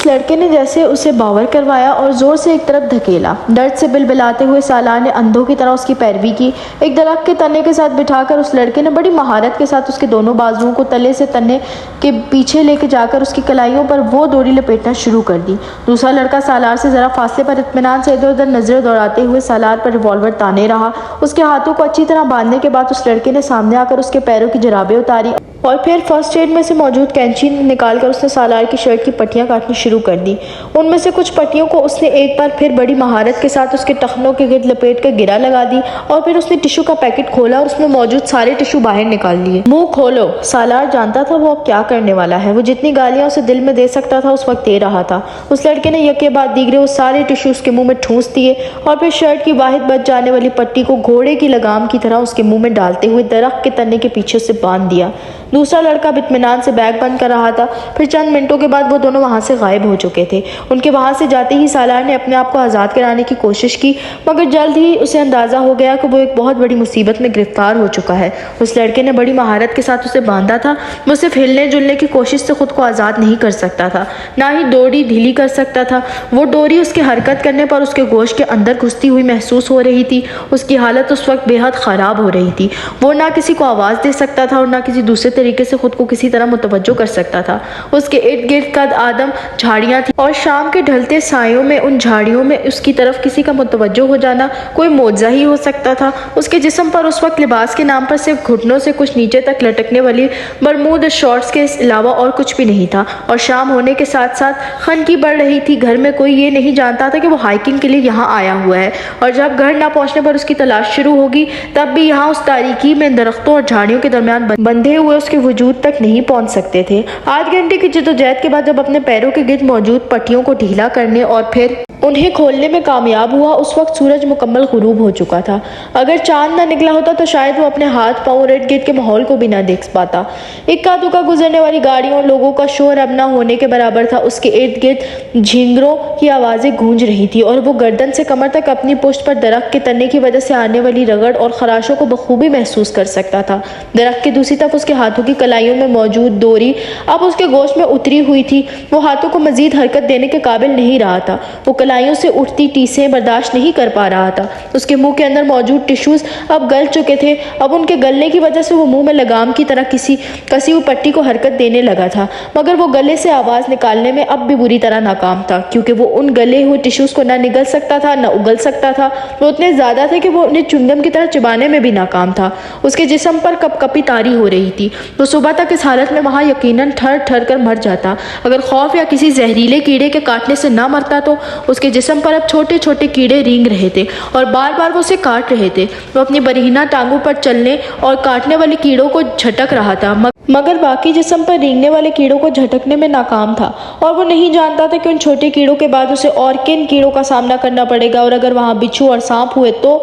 اس لڑکے نے جیسے اسے باور کروایا اور زور سے ایک طرف دھکیلا۔ درد سے بلبلاتے ہوئے سالار نے اندھوں کی طرح اس کی پیروی کی۔ ایک درخت کے تنے کے ساتھ بٹھا کر اس لڑکے نے بڑی مہارت کے ساتھ اس کے دونوں بازوؤں کو تلے سے تنے کے پیچھے لے کے جا کر اس کی کلائیوں پر وہ ڈوری لپیٹنا شروع کر دی۔ دوسرا لڑکا سالار سے ذرا فاصلے پر اطمینان سے ادھر ادھر نظریں دوڑاتے ہوئے سالار پر ریوالور تانے رہا۔ اس کے ہاتھوں کو اچھی طرح باندھنے کے بعد اس لڑکے نے سامنے آ کر اس کے پیروں کی جرابیں اتاری اور پھر فرسٹ ایڈ میں سے موجود کینچی نکال کر اس نے سالار کی شرٹ کی پٹیاں کاٹنی شروع کر دی۔ ان میں سے کچھ پٹیوں کو اس نے ایک بار پھر بڑی مہارت کے ساتھ اس کے ٹخنوں کے گرد لپیٹ کر گرہ لگا دی اور پھر اس نے ٹشو کا پیکٹ کھولا اور اس میں موجود سارے ٹشو باہر نکال لیے۔ منہ کھولو۔ سالار جانتا تھا وہ اب کیا کرنے والا ہے۔ وہ جتنی گالیاں اسے دل میں دے سکتا تھا اس وقت دے رہا تھا۔ اس لڑکے نے یکے بعد دیگرے وہ سارے ٹشو اس کے منہ میں ٹھونس دیے اور پھر شرٹ کی واحد بچ جانے والی پٹی کو گھوڑے کی لگام کی طرح اس کے منہ میں ڈالتے ہوئے درخت کے تنے کے پیچھے سے باندھ دیا۔ دوسرا لڑکا اطمینان سے بیگ بند کر رہا تھا۔ پھر چند منٹوں کے بعد وہ دونوں وہاں سے غائب ہو چکے تھے۔ ان کے وہاں سے جاتے ہی سالار نے اپنے آپ کو آزاد کرانے کی کوشش کی، مگر جلد ہی اسے اندازہ ہو گیا کہ وہ ایک بہت بڑی مصیبت میں گرفتار ہو چکا ہے۔ اس لڑکے نے بڑی مہارت کے ساتھ اسے باندھا تھا۔ وہ صرف ہلنے جلنے کی کوشش سے خود کو آزاد نہیں کر سکتا تھا، نہ ہی ڈوری ڈھیلی کر سکتا تھا۔ وہ ڈوری اس کے حرکت کرنے پر اس کے گوشت کے اندر گھستی ہوئی محسوس ہو رہی تھی۔ اس کی حالت اس وقت بے حد خراب ہو رہی تھی۔ وہ نہ کسی کو آواز دے سکتا تھا اور نہ کسی دوسرے طریقے سے خود کو کسی طرح متوجہ کر سکتا تھا۔ اس کے ارد گرد قد آدم جھاڑیاں تھیں اور شام کے ڈھلتے سایوں میں ان جھاڑیوں میں اس کی طرف کسی کا متوجہ ہو جانا کوئی معجزہ ہی ہو سکتا تھا۔ اس کے جسم پر اس وقت لباس کے نام پر صرف گھٹنوں سے کچھ نیچے تک لٹکنے والی برموڈا شارٹس کے علاوہ اور کچھ بھی نہیں تھا، اور شام ہونے کے ساتھ ساتھ خنقی بڑھ رہی تھی۔ گھر میں کوئی یہ نہیں جانتا تھا کہ وہ ہائیکنگ کے لیے یہاں آیا ہوا ہے، اور جب گھر نہ پہنچنے پر اس کی تلاش شروع ہوگی تب بھی یہاں اس تاریکی میں درختوں اور جھاڑیوں کے درمیان بندھے ہوئے اس کے وجود تک نہیں پہنچ سکتے تھے۔ آدھ گھنٹے کی جدوجہد کے بعد جب اپنے پیروں کے گرد موجود پٹیوں کو ڈھیلا کرنے اور پھر انہیں کھولنے میں کامیاب ہوا، اس وقت سورج مکمل غروب ہو چکا تھا۔ اگر چاند نہ نکلا ہوتا تو شاید وہ اپنے ہاتھ پاؤں اور ارد گرد کے ماحول کو بھی نہ دیکھ پاتا۔ اکا دکا گزرنے والی گاڑیوں اور لوگوں کا شور اب نہ ہونے کے برابر تھا۔ اس کے ارد گرد جھینگروں کی آوازیں گونج رہی تھی اور وہ گردن سے کمر تک اپنی پشت پر درخت کے تنے کی وجہ سے آنے والی رگڑ اور خراشوں کو بخوبی محسوس کر سکتا تھا۔ درخت کی دوسری طرف اس کے ہاتھوں کی کلائیوں میں موجود ڈوری اب اس کے گوشت میں اتری ہوئی تھی۔ وہ ہاتھوں کو مزید حرکت دینے کے قابل نہیں رہا تھا۔ وہ کلائیوں سے اٹھتی ٹیسیں برداشت نہیں کر پا رہا تھا۔ اس کے منہ کے اندر موجود ٹشوز اب گل چکے تھے۔ اب ان کے گلنے کی وجہ سے وہ منہ میں لگام کی طرح کسی کسی ہوئی پٹی کو حرکت دینے لگا تھا، مگر وہ گلے سے آواز نکالنے میں اب بھی بری طرح ناکام تھا، کیونکہ وہ ان گلے ہوئے ٹشوز کو نہ نگل سکتا تھا نہ اگل سکتا تھا۔ وہ اتنے زیادہ تھے کہ وہ انہیں چنگم کی طرح چبانے میں بھی ناکام تھا۔ اس کے جسم پر کپ کپی طاری ہو رہی تھی۔ وہ صبح تک اس حالت میں وہاں یقیناً ٹھر ٹھر کر مر جاتا۔ اگر خوف یا کسی زہریلے کیڑے کے کاٹنے سے نہ مرتا تو اس کے جسم پر اب چھوٹے چھوٹے کیڑے رینگ رہے تھے اور بار بار وہ اسے کاٹ رہے تھے۔ وہ اپنی برہنہ ٹانگوں پر چلنے اور کاٹنے والے کیڑوں کو جھٹک رہا تھا، مگر باقی جسم پر رینگنے والے کیڑوں کو جھٹکنے میں ناکام تھا، اور وہ نہیں جانتا تھا کہ ان چھوٹے کیڑوں کے بعد اسے اور کن کیڑوں کا سامنا کرنا پڑے گا، اور اگر وہاں بچھو اور سانپ ہوئے تو۔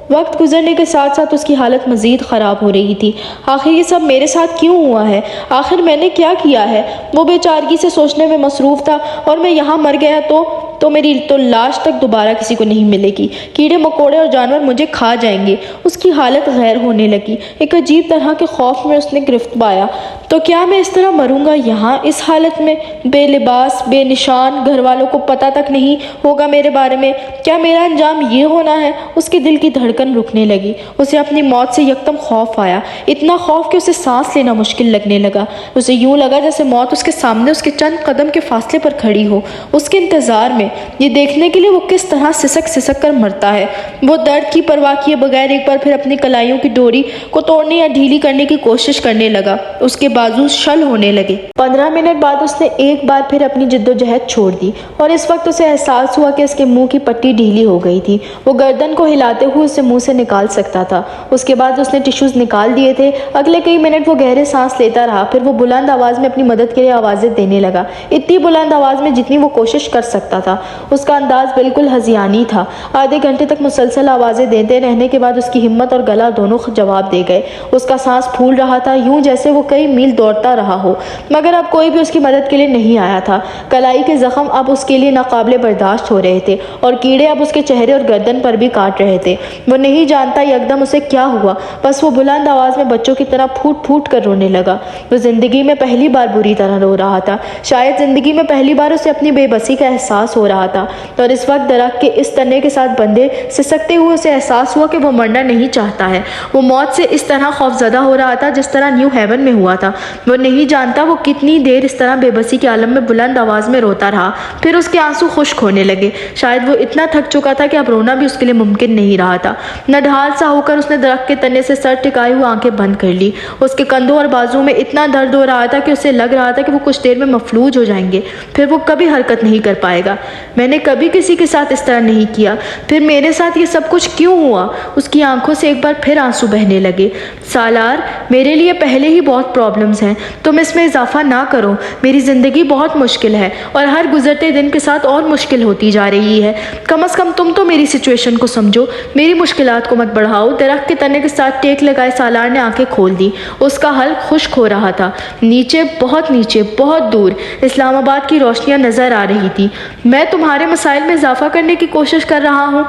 وقت گزرنے کے ساتھ ساتھ اس کی حالت مزید خراب ہو رہی تھی۔ آخر یہ سب میرے ساتھ کیوں ہوا ہے؟ آخر میں نے کیا کیا ہے؟ وہ بے چارگی سے سوچنے میں مصروف تھا، اور میں یہاں مر گیا تو میری لاش تک دوبارہ کسی کو نہیں ملے گی۔ کیڑے مکوڑے اور جانور مجھے کھا جائیں گے۔ اس کی حالت غیر ہونے لگی۔ ایک عجیب طرح کے خوف میں اس نے گرفت پایا۔ تو کیا میں اس طرح مروں گا یہاں اس حالت میں، بے لباس، بے نشان، گھر والوں کو پتہ تک نہیں ہوگا میرے بارے میں؟ کیا میرا انجام یہ ہونا ہے؟ اس کے دل کی دھڑکن رکنے لگی۔ اسے اپنی موت سے یکدم خوف آیا، اتنا خوف کہ اسے سانس لینا مشکل لگنے لگا۔ اسے یوں لگا جیسے موت اس کے سامنے اس کے چند قدم کے فاصلے پر کھڑی ہو، اس کے انتظار میں، یہ دیکھنے کے لیے وہ کس طرح سسک سسک کر مرتا ہے۔ وہ درد کی پرواہ کیے بغیر ایک بار پھر اپنی کلائیوں کی ڈوری کو توڑنے یا ڈھیلی کرنے کی کوشش کرنے لگا۔ اس کے بازو شل ہونے لگے۔ 15 منٹ بعد اس نے ایک بار پھر اپنی جدوجہد چھوڑ دی، اور اس وقت اسے احساس ہوا کہ اس کے منہ کی پٹی ڈھیلی ہو گئی تھی۔ وہ گردن کو ہلاتے ہوئے اسے منہ سے نکال سکتا تھا۔ اس کے بعد اس نے ٹشوز نکال دیے تھے۔ اگلے کئی منٹ وہ گہرے سانس لیتا رہا، پھر وہ بلند آواز میں اپنی مدد کے لیے آوازیں دینے لگا، اتنی بلند آواز میں جتنی وہ کوشش کر سکتا تھا۔ اس کا انداز بالکل ہذیانی تھا۔ آدھے گھنٹے تک مسلسل آوازیں دیتے رہنے کے بعد اس کی ہمت اور گلا دونوں جواب دے گئے۔ اس کا سانس پھول رہا تھا، یوں جیسے وہ کئی میل طویل دوڑتا رہا ہو، مگر اب کوئی بھی اس کی مدد کے لیے نہیں آیا تھا۔ کلائی کے زخم اب اس کے لیے ناقابل برداشت ہو رہے تھے اور کیڑے اب اس کے چہرے اور گردن پر بھی کاٹ رہے تھے۔ وہ نہیں جانتا یکدم اسے کیا ہوا، بس وہ بلند آواز میں بچوں کی طرح پھوٹ پھوٹ کر رونے لگا۔ وہ زندگی میں پہلی بار بری طرح رو رہا تھا، شاید زندگی میں پہلی بار اسے اپنی بے بسی کا احساس ہو رہا تھا، اور اس وقت درخت کے اس تنے کے ساتھ بندھے سسکتے ہوئے اسے احساس ہوا کہ وہ مرنا نہیں چاہتا ہے۔ وہ موت سے اس طرح خوفزدہ ہو رہا تھا جس طرح نیو ہیون میں ہوا تھا۔ وہ نہیں جانتا وہ کتنی دیر اس طرح بے بسی کے عالم میں بلند آواز میں روتا رہا، پھر اس کے آنسو خشک ہونے لگے۔ شاید وہ اتنا تھک چکا تھا کہ اب رونا بھی اس کے لیے ممکن نہیں رہا تھا۔ نڈھال سا ہو کر اس نے درخت کے تنے سے سر ٹکائے ہوئے آنکھیں بند کر لی۔ اس کے کندھوں اور بازو میں اتنا درد ہو رہا تھا کہ اسے لگ رہا تھا کہ وہ کچھ دیر میں مفلوج ہو جائیں گے، پھر وہ کبھی حرکت نہیں کر پائے گا۔ میں نے کبھی کسی کے ساتھ اس طرح نہیں کیا، پھر میرے ساتھ یہ سب کچھ کیوں ہوا؟ اس کی آنکھوں سے ایک بار پھر آنسو بہنے لگے۔ سالار، میرے لیے پہلے ہی بہت پرابلمز ہیں، تم اس میں اضافہ نہ کرو۔ میری زندگی بہت مشکل ہے اور ہر گزرتے دن کے ساتھ اور مشکل ہوتی جا رہی ہے۔ کم از کم تم تو میری سچویشن کو سمجھو، میری مشکلات کو مت بڑھاؤ۔ درخت کے تنے کے ساتھ ٹیک لگائے سالار نے آنکھیں کھول دی۔ اس کا حلق خشک ہو رہا تھا۔ نیچے، بہت دور اسلام آباد کی روشنیاں نظر آ رہی تھی۔ میں تمہارے مسائل میں اضافہ کرنے کی کوشش کر رہا ہوں؟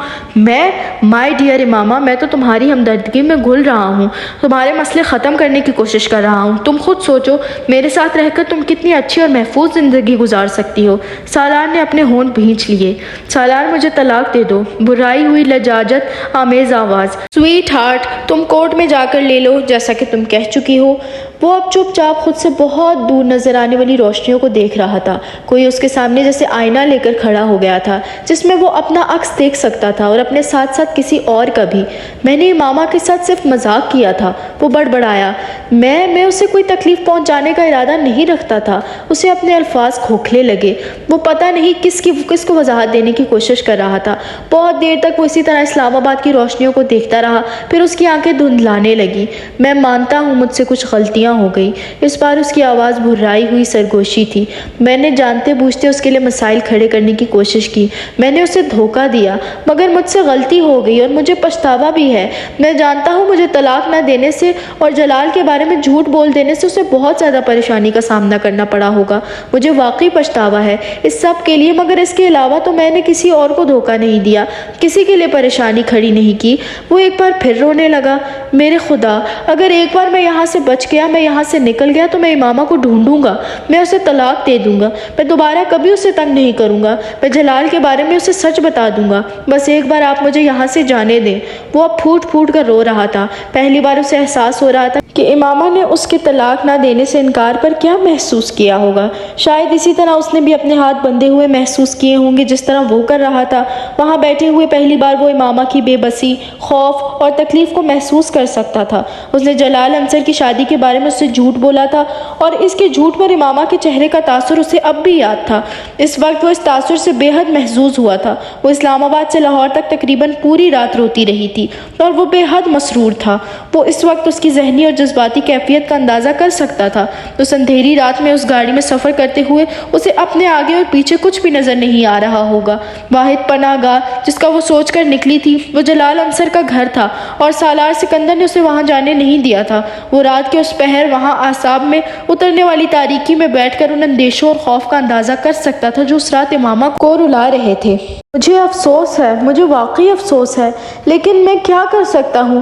مائی ڈیئر امامہ، میں تو تمہاری ہمدردی میں گھل رہا ہوں، تمہارے مسئلے ختم کرنے کی کوشش کر رہا ہوں۔ تم خود سوچو، میرے ساتھ رہ کر تم کتنی اچھی اور محفوظ زندگی گزار سکتی ہو۔ سالار نے اپنے ہونٹ بھینچ لیے۔ سالار، مجھے طلاق دے دو، بھرائی ہوئی لجاجت آمیز آواز۔ سویٹ ہارٹ، تم کورٹ میں جا کر لے لو جیسا کہ تم کہہ چکی ہو۔ وہ اب چپ چاپ خود سے بہت دور نظر آنے والی روشنیوں کو دیکھ رہا تھا۔ کوئی اس کے سامنے جیسے آئینہ لے کر کھڑا ہو گیا تھا جس میں وہ اپنا عکس دیکھ سکتا تھا اور اپنے ساتھ ساتھ کسی اور کا بھی۔ میں نے امامہ کے ساتھ صرف مذاق کیا تھا، وہ بڑبڑایا۔ میں اسے کوئی تکلیف پہنچانے کا ارادہ نہیں رکھتا تھا۔ اسے اپنے الفاظ کھوکھلے لگے۔ وہ پتہ نہیں کس کو وضاحت دینے کی کوشش کر رہا تھا۔ بہت دیر تک وہ اسی طرح اسلام آباد کی روشنیوں کو دیکھتا رہا، پھر اس کی آنکھیں دھندلانے لگی۔ میں مانتا ہوں مجھ سے کچھ غلطیاں ہو گئی۔ اس بار اس کی آواز بھرائی ہوئی سرگوشی تھی۔ میں نے جانتے بوجھتے اس کے لیے مسائل کھڑے کرنے کی کوشش کی۔ میں نے اسے دھوکہ دیا، مگر مجھ سے غلطی ہو گئی اور مجھے پچھتاوا بھی ہے۔ میں جانتا ہوں مجھے طلاق نہ دینے سے اور جلال کے بارے میں جھوٹ بول دینے سے اسے بہت زیادہ پریشانی کا سامنا کرنا پڑا ہوگا۔ مجھے واقعی پچھتاوا ہے اس سب کے لیے، مگر اس کے علاوہ تو میں نے کسی اور کو دھوکہ نہیں دیا، کسی کے لیے پریشانی کھڑی نہیں کی۔ وہ ایک بار پھر رونے لگا۔ میرے خدا، اگر ایک بار میں یہاں سے بچ گیا، میں یہاں سے نکل گیا تو میں امامہ کو ڈھونڈوں گا، میں اسے طلاق دے دوں گا، میں دوبارہ کبھی اسے تنگ نہیں کروں گا، میں جلال کے بارے میں اسے سچ بتا دوں گا، بس ایک بار آپ مجھے یہاں سے جانے دیں۔ وہ اب پھوٹ پھوٹ کر رو رہا تھا۔ پہلی بار اسے احساس ہو رہا تھا کہ امامہ نے اس کے طلاق نہ دینے سے انکار پر کیا محسوس کیا ہوگا۔ شاید اسی طرح اس نے بھی اپنے ہاتھ بندھے ہوئے محسوس کیے ہوں گے جس طرح وہ کر رہا تھا۔ وہاں بیٹھے ہوئے پہلی بار وہ امامہ کی بے بسی، خوف اور تکلیف کو محسوس کر سکتا تھا۔ اس نے جلال انصر کی شادی کے بارے میں اس سے جھوٹ بولا تھا اور اس کے جھوٹ پر امامہ کے چہرے کا تاثر اسے اب بھی یاد تھا۔ اس وقت وہ اس تاثر سے بے حد محظوظ ہوا تھا۔ وہ اسلام آباد سے لاہور تک تقریباً پوری رات روتی رہی تھی اور وہ بے حد مسرور تھا۔ وہ اس وقت اس کی ذہنی اور جذباتی کیفیت کا اندازہ کر سکتا تھا۔ اس اندھیری رات میں اس گاڑی میں سفر کرتے ہوئے اسے اپنے آگے اور پیچھے کچھ بھی نظر نہیں آ رہا ہوگا۔ واحد پناہ گاہ جس کا وہ سوچ کر نکلی تھی وہ جلال انصر کا گھر تھا اور سالار سکندر نے اسے وہاں جانے نہیں دیا تھا۔ وہ رات کے اس پہر وہاں اعصاب میں اترنے والی تاریکی میں بیٹھ کر ان اندیشوں اور خوف کا اندازہ کر سکتا تھا جو اس رات امامہ کو رلا رہے تھے۔ مجھے افسوس ہے، مجھے واقعی افسوس ہے، لیکن میں کیا کر سکتا ہوں؟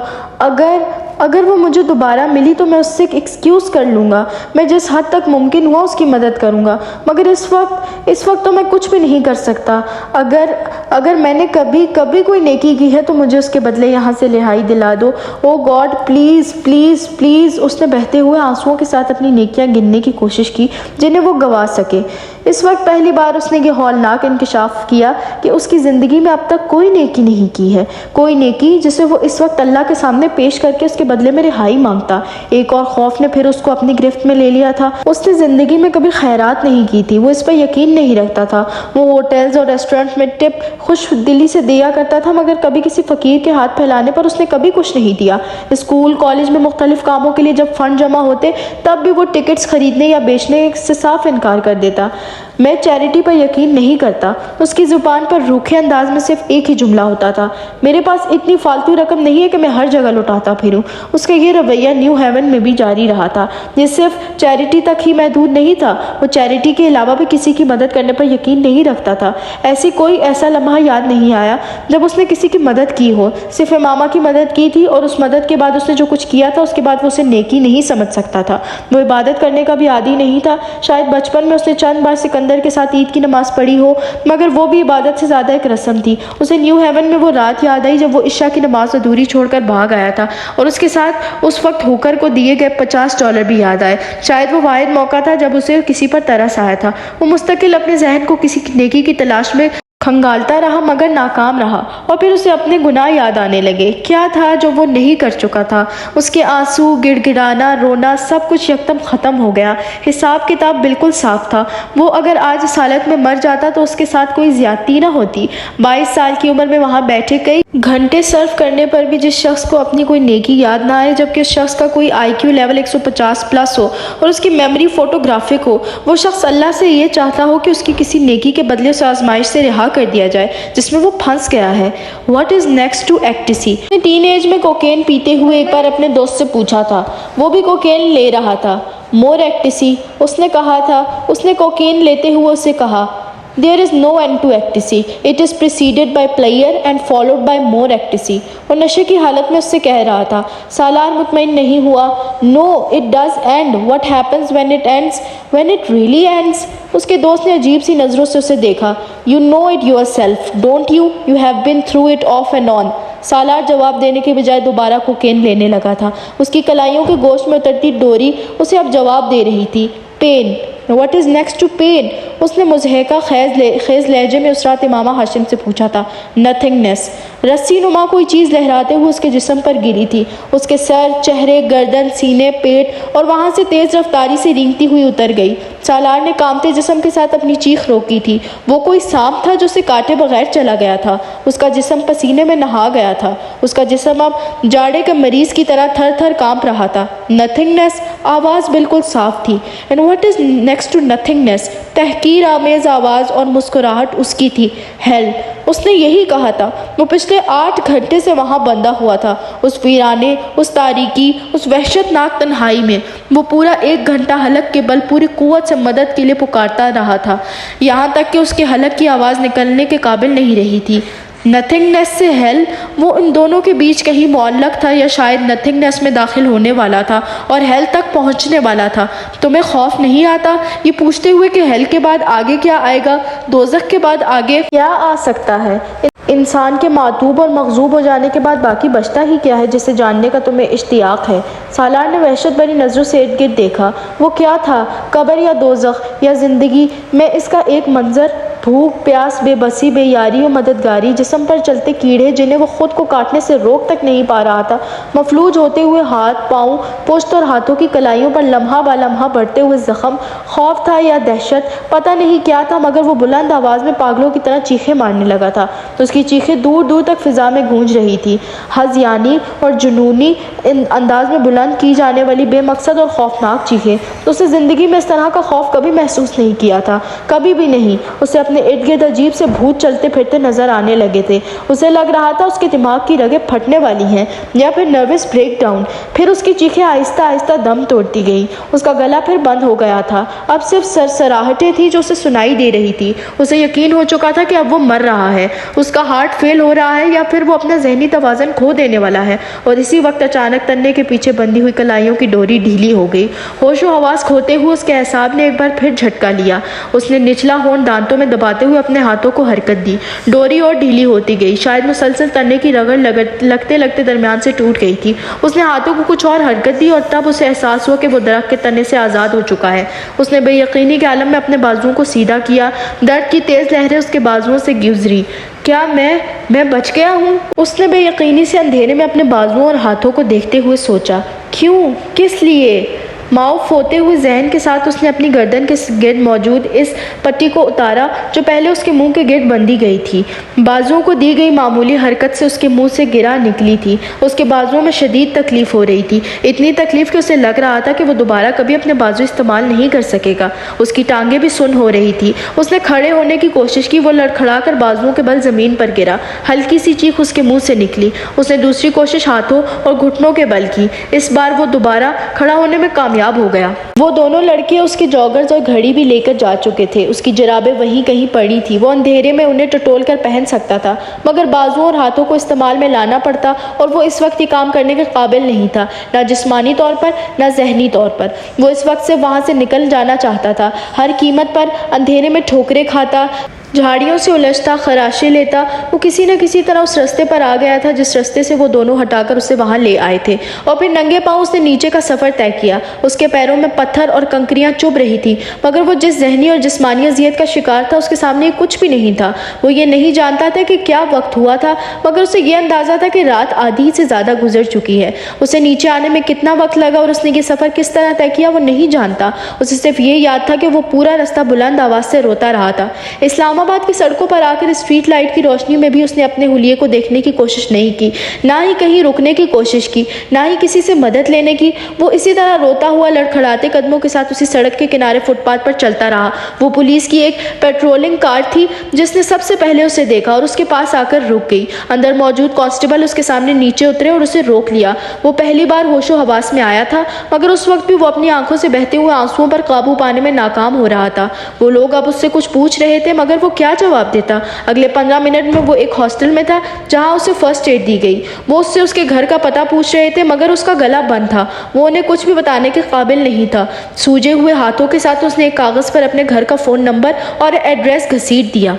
اگر وہ مجھے دوبارہ ملی تو میں اس سے ایکسکیوز کر لوں گا، میں جس حد تک ممکن ہوا اس کی مدد کروں گا، مگر اس وقت تو میں کچھ بھی نہیں کر سکتا۔ اگر میں نے کبھی کوئی نیکی کی ہے تو مجھے اس کے بدلے یہاں سے رہائی دلا دو۔ او گاڈ، پلیز پلیز پلیز۔ اس نے بہتے ہوئے آنسوؤں کے ساتھ اپنی نیکیاں گننے کی کوشش کی جنہیں وہ گوا سکے۔ اس وقت پہلی بار اس نے یہ ہولناک انکشاف کیا کہ اس کی زندگی میں اب تک کوئی نیکی نہیں کی ہے، کوئی نیکی جسے وہ اس وقت اللہ کے سامنے پیش کر کے اس کے بدلے میں رہائی مانگتا۔ ایک اور خوف نے پھر اس کو اپنی گرفت میں لے لیا تھا۔ اس نے زندگی میں کبھی خیرات نہیں کی تھی، وہ اس پر یقین نہیں رکھتا تھا۔ وہ ہوٹلز اور ریسٹورنٹ میں ٹپ خوش دلی سے دیا کرتا تھا، مگر کبھی کسی فقیر کے ہاتھ پھیلانے پر اس نے کبھی کچھ نہیں دیا۔ اسکول کالج میں مختلف کاموں کے لیے جب فنڈ جمع ہوتے تب بھی وہ ٹکٹس خریدنے یا بیچنے سے صاف انکار کر دیتا۔ میں چیریٹی پر یقین نہیں کرتا۔ اس کی زبان پر روکھے انداز میں صرف ایک ہی جملہ ہوتا تھا، میرے پاس اتنی فالتو رقم نہیں ہے کہ میں ہر جگہ لٹاتا پھروں۔ اس کا یہ رویہ نیو ہیون میں بھی جاری رہا تھا۔ یہ صرف چیریٹی تک ہی محدود نہیں تھا، وہ چیریٹی کے علاوہ بھی کسی کی مدد کرنے پر یقین نہیں رکھتا تھا۔ کوئی ایسا لمحہ یاد نہیں آیا جب اس نے کسی کی مدد کی ہو، صرف امامہ کی مدد کی تھی، اور اس مدد کے بعد اس نے جو کچھ کیا تھا اس کے بعد وہ اسے نیکی نہیں سمجھ سکتا تھا۔ وہ عبادت کرنے کا بھی عادی نہیں تھا۔ شاید بچپن میں اس نے چند بار سکندر کے ساتھ عید کی نماز پڑھی ہو، مگر وہ بھی عبادت سے زیادہ ایک رسم تھی۔ اسے نیو ہیون میں وہ رات یاد آئی جب وہ عشاء کی نماز ادھوری چھوڑ کر بھاگ آیا تھا، اور اس کے ساتھ اس وقت ہوکر کو دیے گئے $50 بھی یاد آئے۔ شاید وہ واحد موقع تھا جب اسے کسی پر ترس آیا تھا۔ وہ مستقل اپنے ذہن کو کسی نیکی کی تلاش میں کھنگالتا رہا مگر ناکام رہا، اور پھر اسے اپنے گناہ یاد آنے لگے۔ کیا تھا جو وہ نہیں کر چکا تھا؟ اس کے آنسو، گڑ گڑانا، رونا، سب کچھ یکدم ختم ہو گیا۔ حساب کتاب بالکل صاف تھا۔ وہ اگر آج اس حالت میں مر جاتا تو اس کے ساتھ کوئی زیادتی نہ ہوتی۔ 22 سال کی عمر میں وہاں بیٹھے کئی گھنٹے صرف کرنے پر بھی جس شخص کو اپنی کوئی نیکی یاد نہ آئے، جبکہ اس شخص کا کوئی IQ لیول 150+ ہو اور اس کی میموری فوٹوگرافک ہو، وہ شخص اللہ سے یہ چاہتا ہو کہ اس کی کسی نیکی کے بدلے اس آزمائش سے رہا کر دیا جائے جس میں وہ پھنس گیا ہے۔ What is next to ecstasy؟ میں ٹین ایج میں کوکین پیتے ہوئے ایک بار اپنے دوست سے پوچھا تھا، وہ بھی کوکین لے رہا تھا۔ More ecstasy، اس نے کہا تھا۔ اس نے کوکین لیتے ہوئے اسے کہا، There is no end to ecstasy. It is preceded by pleasure and followed by more ecstasy. وہ نشے کی حالت میں اس سے کہہ رہا تھا۔ سالار مطمئن نہیں ہوا۔ No, it does end. What happens when it ends? When it really ends؟ اس کے دوست نے عجیب سی نظروں سے اسے دیکھا۔ You know it yourself, don't you? You have been through it off and on. سالار جواب دینے کے بجائے دوبارہ کوکین لینے لگا تھا۔ اس کی کلائیوں کے گوشت میں اترتی ڈوری اسے اب جواب دے رہی تھی۔ Pain. What is next to pain؟ اس نے مضحکہ خیز لہجے میں اس رات امامہ ہاشم سے پوچھا تھا۔ Nothingness۔ رسی نما کوئی چیز لہراتے ہوئے اس کے جسم پر گری تھی۔ اس کے سر، چہرے، گردن، سینے، پیٹ اور وہاں سے تیز رفتاری سے رینگتی ہوئی اتر گئی۔ سالار نے کامتے جسم کے ساتھ اپنی چیخ روکی تھی۔ وہ کوئی سانپ تھا جو اسے کاٹے بغیر چلا گیا تھا۔ اس کا جسم پسینے میں نہا گیا تھا۔ اس کا جسم اب جاڑے کے مریض کی طرح تھر تھر کانپ رہا تھا۔ Nothingness۔ آواز بالکل صاف تھی۔ And what is next to nothingness؟ تحقیر آمیز آواز اور مسکراہٹ اس کی تھی۔ Hell۔ اس نے یہی کہا تھا۔ وہ پچھلے 8 گھنٹے سے وہاں بندہ ہوا تھا، اس ویرانے، اس تاریکی، اس وحشت ناک تنہائی میں۔ وہ پورا 1 گھنٹہ حلق کے بل پوری قوت سے مدد کے لیے پکارتا رہا تھا، یہاں تک کہ اس کے حلق کی آواز نکلنے کے قابل نہیں رہی تھی۔ نتھنگنیس سے ہیل، وہ ان دونوں کے بیچ کہیں معلق تھا، یا شاید نتھنگنیس میں داخل ہونے والا تھا اور ہیل تک پہنچنے والا تھا۔ تمہیں خوف نہیں آتا؟ یہ پوچھتے ہوئے کہ ہیل کے بعد آگے کیا آئے گا، دوزخ کے بعد آگے کیا آ سکتا ہے؟ انسان کے معتوب اور مغضوب ہو جانے کے بعد باقی بچتا ہی کیا ہے جسے جاننے کا تمہیں اشتیاق ہے؟ سالار نے وحشت بھری نظروں سے ارد گرد دیکھا۔ وہ کیا تھا؟ قبر یا دوزخ یا زندگی میں اس کا ایک منظر؟ بھوک، پیاس، بے بسی، بے یاری و مددگاری، جسم پر چلتے کیڑے جنہیں وہ خود کو کاٹنے سے روک تک نہیں پا رہا تھا، مفلوج ہوتے ہوئے ہاتھ، پاؤں، پشت اور ہاتھوں کی کلائیوں پر لمحہ با لمحہ بڑھتے ہوئے زخم۔ خوف تھا یا دہشت؟ پتہ نہیں کیا تھا، مگر وہ بلند آواز میں پاگلوں کی طرح چیخیں مارنے لگا تھا۔ اس کی چیخیں دور دور تک فضا میں گونج رہی تھی، ہذیانی اور جنونی انداز میں بلند کی جانے والی بے مقصد اور خوفناک چیخیں۔ اس نے زندگی میں اس طرح کا خوف کبھی محسوس نہیں کیا تھا، کبھی بھی نہیں۔ اسے اپنے ارد گرد عجیب سے بھوت چلتے پھرتے نظر آنے لگے تھے۔ اسے لگ رہا تھا اس کے دماغ کی رگیں پھٹنے والی ہیں، یا پھر نروس بریک ڈاؤن۔ پھر اس کی چیخیں آہستہ آہستہ دم توڑتی گئیں۔ اس کا گلا پھر بند ہو گیا تھا، اب صرف سرسراہٹیں تھیں جو اسے سنائی دے رہی تھی۔ اسے یقین ہو چکا تھا کہ اب وہ مر رہا ہے، اس کا ہارٹ فیل ہو رہا ہے، یا پھر وہ اپنا ذہنی توازن کھو دینے والا ہے۔ اور اسی وقت اچانک تنے کے پیچھے بندھی ہوئی کلائیوں کی ڈوری ڈھیلی ہو گئی۔ ہوش و حواس کھوتے ہوئے اس کے اعصاب نے ایک بار پھر جھٹکا لیا۔ اس نے نچلا ہونٹ دانتوں میں دباتے ہوئے اپنے ہاتھوں کو حرکت دی۔ ڈوری اور ڈھیلی ہوتی گئی، شاید مسلسل تنے کی رگڑ لگتے لگتے درمیان سے ٹوٹ گئی تھی۔ اس نے ہاتھوں کو کچھ اور حرکت دی، اور تب اسے احساس ہوا کہ وہ درخت کے تنے سے آزاد ہو چکا ہے۔ اس نے بے یقینی کے عالم میں اپنے بازوؤں کو سیدھا کیا، درد کی تیز لہریں اس کے بازوؤں سے گزری۔ کیا میں بچ گیا ہوں؟ اس نے بے یقینی سے اندھیرے میں اپنے بازوؤں اور ہاتھوں کو دیکھتے ہوئے سوچا۔ کیوں؟ کس لیے؟ معاف ہوتے ہوئے ذہن کے ساتھ اس نے اپنی گردن کے گرد موجود اس پٹی کو اتارا جو پہلے اس کے منہ کے گرد بندھی گئی تھی۔ بازوؤں کو دی گئی معمولی حرکت سے اس کے منہ سے گرا نکلی تھی۔ اس کے بازوؤں میں شدید تکلیف ہو رہی تھی، اتنی تکلیف کہ اسے لگ رہا تھا کہ وہ دوبارہ کبھی اپنے بازو استعمال نہیں کر سکے گا۔ اس کی ٹانگیں بھی سن ہو رہی تھی۔ اس نے کھڑے ہونے کی کوشش کی، وہ لڑکھڑا کر بازوؤں کے بل زمین پر گرا۔ ہلکی سی چیخ اس کے منہ سے نکلی۔ اس نے دوسری کوشش ہاتھوں اور گھٹنوں کے بل کی۔ اس بار وہ دوبارہ کھڑا ہونے میں کامیاب ہو گیا۔ وہ دونوں لڑکے اس کے جاگرز اور گھڑی بھی لے کر جا چکے تھے۔ اس کی جرابیں وہیں کہیں پڑی تھی، وہ اندھیرے میں انہیں ٹٹول کر پہن سکتا تھا، مگر بازوؤں اور ہاتھوں کو استعمال میں لانا پڑتا اور وہ اس وقت یہ کام کرنے کے قابل نہیں تھا، نہ جسمانی طور پر نہ ذہنی طور پر۔ وہ اس وقت سے وہاں سے نکل جانا چاہتا تھا، ہر قیمت پر اندھیرے میں ٹھوکریں کھاتا، جھاڑیوں سے الجھتا، خراشیں لیتا۔ وہ کسی نہ کسی طرح اس رستے پر آ گیا تھا جس رستے سے وہ دونوں ہٹا کر اسے وہاں لے آئے تھے، اور پھر ننگے پاؤں اس نے نیچے کا سفر طے کیا۔ اس کے پیروں میں پتھر اور کنکریاں چبھ رہی تھی، مگر وہ جس ذہنی اور جسمانی اذیت کا شکار تھا اس کے سامنے کچھ بھی نہیں تھا۔ وہ یہ نہیں جانتا تھا کہ کیا وقت ہوا تھا، مگر اسے یہ اندازہ تھا کہ رات آدھی سے زیادہ گزر چکی ہے۔ اسے نیچے آنے میں کتنا وقت لگا اور اس نے یہ سفر کس طرح طے کیا وہ نہیں جانتا۔ اسے صرف یہ یاد تھا کہ وہ پورا رستہ بلند آواز سے روتا رہا تھا۔ اسلام آباد کی سڑکوں پر آ کر اسٹریٹ لائٹ کی روشنی میں بھی اس نے اپنے حلیے کو دیکھنے کی کوشش نہیں کی، نہ ہی کہیں رکنے کی کوشش کی، نہ ہی کسی سے مدد لینے کی۔ وہ اسی طرح روتا ہوا لڑکھڑاتے قدموں کے ساتھ اسی سڑک کے کنارے فٹ پاتھ پر چلتا رہا۔ وہ پولیس کی ایک پیٹرولنگ کار تھی جس نے سب سے پہلے اسے دیکھا اور اس کے پاس آ کر رک گئی۔ اندر موجود کانسٹیبل اس کے سامنے نیچے اترے اور اسے روک لیا۔ وہ پہلی بار ہوش و حواس میں آیا تھا، مگر اس وقت بھی وہ اپنی آنکھوں سے بہتے ہوئے آنسوؤں پر قابو پانے میں ناکام ہو رہا تھا۔ وہ لوگ اب اس سے کچھ پوچھ رہے تھے، مگر وہ کیا جواب دیتا؟ اگلے 15 منٹ میں وہ ایک ہاسٹل میں تھا جہاں اسے فرسٹ ایڈ دی گئی۔ وہ اس سے اس کے گھر کا پتہ پوچھ رہے تھے، مگر اس کا گلا بند تھا، وہ انہیں کچھ بھی بتانے کے قابل نہیں تھا۔ سوجے ہوئے ہاتھوں کے ساتھ اس نے ایک کاغذ پر اپنے گھر کا فون نمبر اور ایڈریس گھسیٹ دیا۔